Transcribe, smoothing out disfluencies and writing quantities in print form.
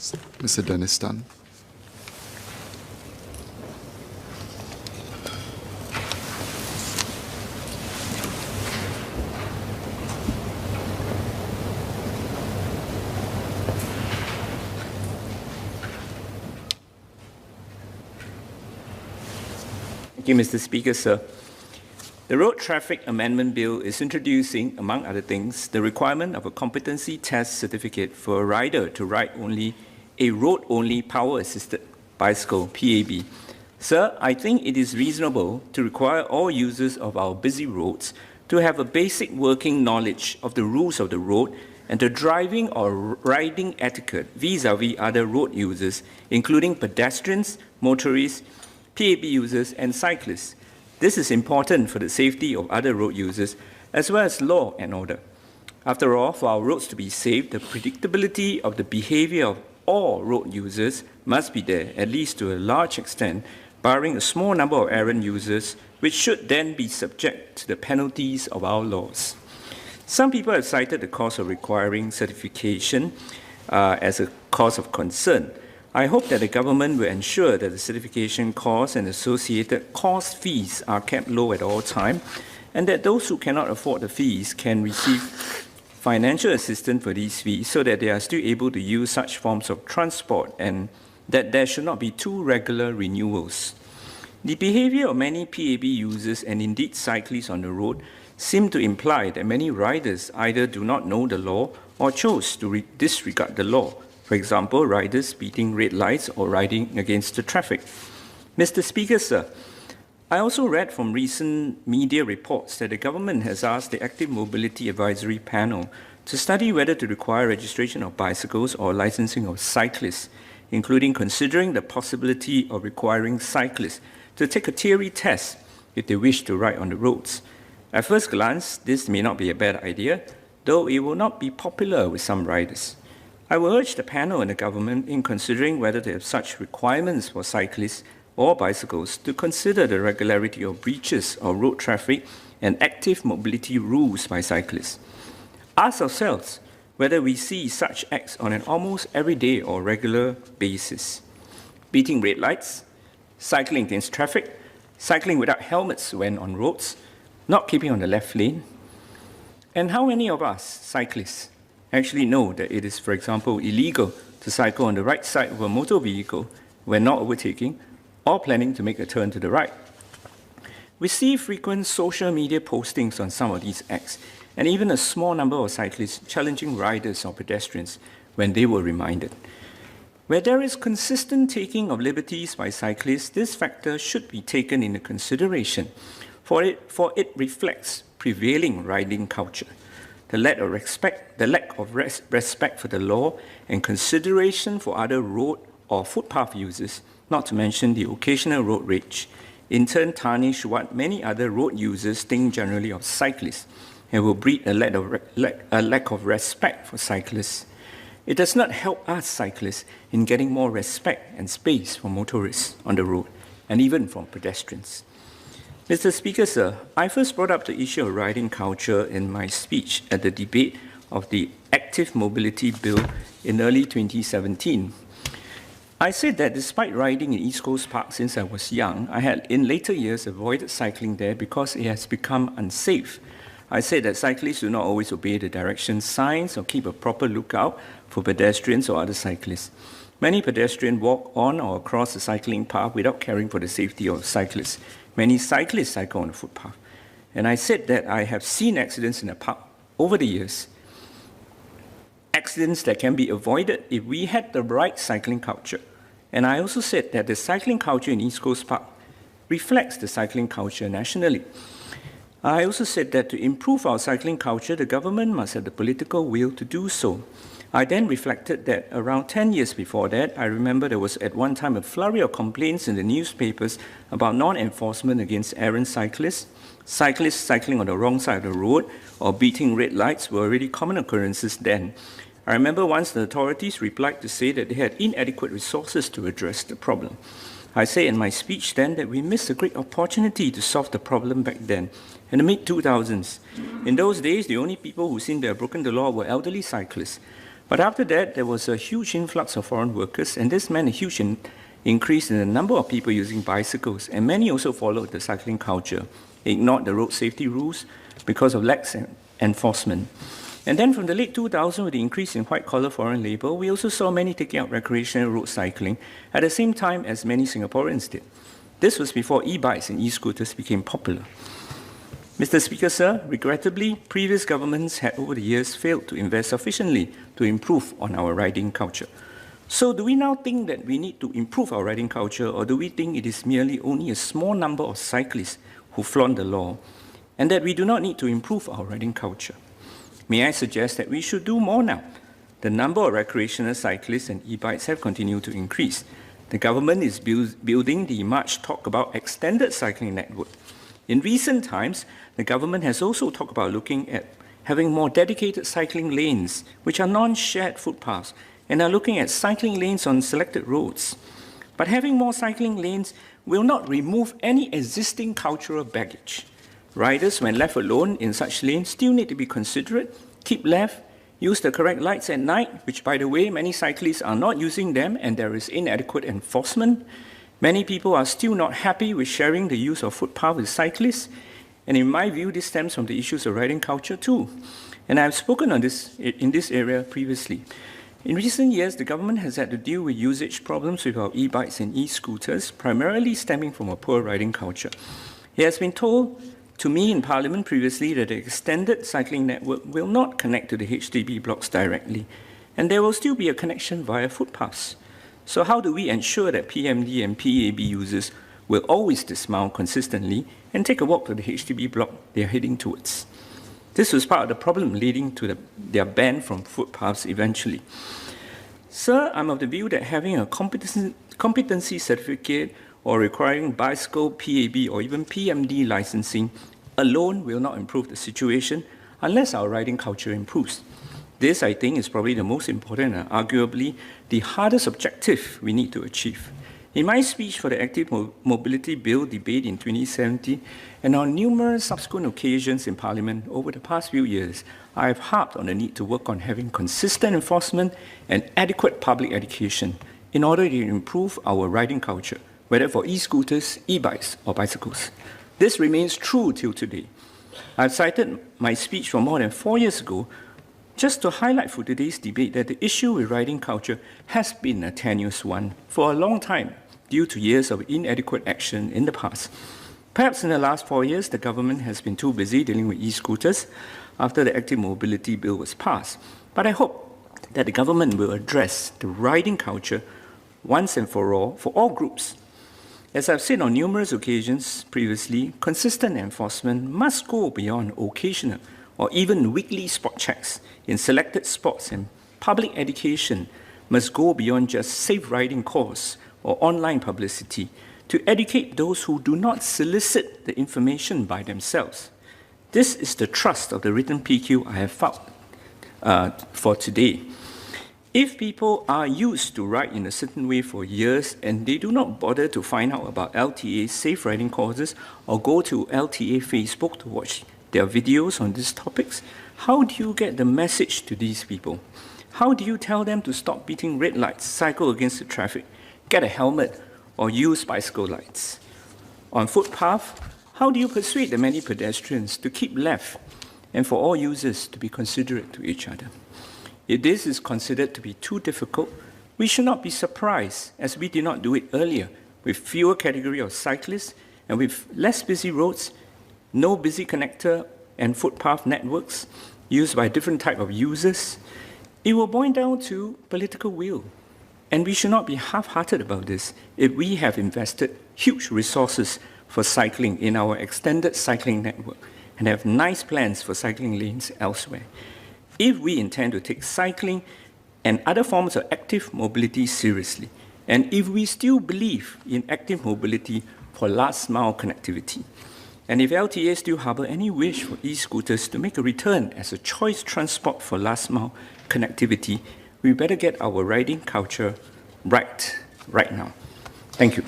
Mr. Dennis Tan. Thank you, Mr. Speaker, sir. The Road Traffic Amendment Bill is introducing, among other things, the requirement of a competency test certificate for a rider to ride only a road-only power-assisted bicycle, PAB. Sir, I think it is reasonable to require all users of our busy roads to have a basic working knowledge of the rules of the road and the driving or riding etiquette vis-à-vis other road users, including pedestrians, motorists, PAB users, and cyclists. This is important for the safety of other road users, as well as law and order. After all, for our roads to be safe, the predictability of the behavior of all road users must be there, at least to a large extent, barring a small number of errant users, which should then be subject to the penalties of our laws. Some people have cited the cost of requiring certification as a cause of concern. I hope that the government will ensure that the certification costs and associated cost fees are kept low at all times, and that those who cannot afford the fees can receive financial assistance for these fees so that they are still able to use such forms of transport, and that there should not be too regular renewals. The behavior of many PAB users and indeed cyclists on the road seem to imply that many riders either do not know the law or chose to disregard the law. For example, riders speeding red lights or riding against the traffic. Mr. Speaker, sir, I also read from recent media reports that the government has asked the Active Mobility Advisory Panel to study whether to require registration of bicycles or licensing of cyclists, including considering the possibility of requiring cyclists to take a theory test if they wish to ride on the roads. At first glance, this may not be a bad idea, though it will not be popular with some riders. I will urge the panel and the government in considering whether to have such requirements for cyclists or bicycles to consider the regularity of breaches of road traffic and active mobility rules by cyclists. Ask ourselves whether we see such acts on an almost everyday or regular basis. Beating red lights, cycling against traffic, cycling without helmets when on roads, not keeping on the left lane. And how many of us, cyclists, actually know that it is, for example, illegal to cycle on the right side of a motor vehicle when not overtaking or planning to make a turn to the right? We see frequent social media postings on some of these acts, and even a small number of cyclists challenging riders or pedestrians when they were reminded. Where there is consistent taking of liberties by cyclists, this factor should be taken into consideration, for it reflects prevailing riding culture. The lack of respect for the law and consideration for other road or footpath users, not to mention the occasional road rage, in turn tarnish what many other road users think generally of cyclists and will breed a lack of respect for cyclists. It does not help us cyclists in getting more respect and space for motorists on the road and even from pedestrians. Mr. Speaker, sir, I first brought up the issue of riding culture in my speech at the debate of the Active Mobility Bill in early 2017. I said that despite riding in East Coast Park since I was young, I had in later years avoided cycling there because it has become unsafe. I said that cyclists do not always obey the direction signs or keep a proper lookout for pedestrians or other cyclists. Many pedestrians walk on or across the cycling path without caring for the safety of cyclists. Many cyclists cycle on the footpath. And I said that I have seen accidents in the park over the years. Accidents that can be avoided if we had the right cycling culture. And I also said that the cycling culture in East Coast Park reflects the cycling culture nationally. I also said that to improve our cycling culture, the government must have the political will to do so. I then reflected that around 10 years before that, I remember there was at one time a flurry of complaints in the newspapers about non-enforcement against errant cyclists. Cyclists cycling on the wrong side of the road or beating red lights were already common occurrences then. I remember once the authorities replied to say that they had inadequate resources to address the problem. I say in my speech then that we missed a great opportunity to solve the problem back then, in the mid-2000s. In those days, the only people who seemed to have broken the law were elderly cyclists. But after that, there was a huge influx of foreign workers, and this meant a huge increase in the number of people using bicycles, and many also followed the cycling culture, ignored the road safety rules because of lax enforcement. And then from the late 2000s, with the increase in white-collar foreign labour, we also saw many taking up recreational road cycling at the same time as many Singaporeans did. This was before e-bikes and e-scooters became popular. Mr. Speaker, sir, regrettably, previous governments had over the years failed to invest sufficiently to improve on our riding culture. So do we now think that we need to improve our riding culture, or do we think it is merely only a small number of cyclists who flaunt the law, and that we do not need to improve our riding culture? May I suggest that we should do more now? The number of recreational cyclists and e-bikes have continued to increase. The government is building the much talked about extended cycling network. In recent times, the government has also talked about looking at having more dedicated cycling lanes, which are non-shared footpaths, and are looking at cycling lanes on selected roads. But having more cycling lanes will not remove any existing cultural baggage. Riders, when left alone in such lanes, still need to be considerate, keep left, use the correct lights at night, which, by the way, many cyclists are not using them and there is inadequate enforcement. Many people are still not happy with sharing the use of footpath with cyclists, and in my view, this stems from the issues of riding culture too. And I've spoken on this in this area previously. In recent years, the government has had to deal with usage problems with our e-bikes and e-scooters, primarily stemming from a poor riding culture. It has been told to me in Parliament previously that the extended cycling network will not connect to the HDB blocks directly, and there will still be a connection via footpaths. So how do we ensure that PMD and PAB users will always dismount consistently and take a walk to the HDB block they are heading towards? This was part of the problem leading to their ban from footpaths eventually. Sir, I'm of the view that having a competency certificate or requiring bicycle, PAB, or even PMD licensing alone will not improve the situation unless our riding culture improves. This, I think, is probably the most important and arguably the hardest objective we need to achieve. In my speech for the Active Mobility Bill debate in 2017, and on numerous subsequent occasions in Parliament over the past few years, I have harped on the need to work on having consistent enforcement and adequate public education in order to improve our riding culture, whether for e-scooters, e-bikes, or bicycles. This remains true till today. I've cited my speech from more than 4 years ago just to highlight for today's debate that the issue with riding culture has been a tenuous one for a long time due to years of inadequate action in the past. Perhaps in the last 4 years, the government has been too busy dealing with e-scooters after the Active Mobility Bill was passed. But I hope that the government will address the riding culture once and for all groups. As I've said on numerous occasions previously, consistent enforcement must go beyond occasional or even weekly spot checks in selected spots, and public education must go beyond just safe riding course or online publicity to educate those who do not solicit the information by themselves. This is the thrust of the written PQ I have filed for today. If people are used to ride in a certain way for years and they do not bother to find out about LTA safe riding courses or go to LTA Facebook to watch their videos on these topics, how do you get the message to these people? How do you tell them to stop beating red lights, cycle against the traffic, get a helmet, or use bicycle lights? On footpath, how do you persuade the many pedestrians to keep left and for all users to be considerate to each other? If this is considered to be too difficult, we should not be surprised, as we did not do it earlier, with fewer category of cyclists and with less busy roads, no busy connector and footpath networks used by different type of users. It will boil down to political will. And we should not be half-hearted about this if we have invested huge resources for cycling in our extended cycling network and have nice plans for cycling lanes elsewhere. If we intend to take cycling and other forms of active mobility seriously, and if we still believe in active mobility for last-mile connectivity, and if LTA still harbour any wish for e-scooters to make a return as a choice transport for last-mile connectivity, we better get our riding culture right now. Thank you.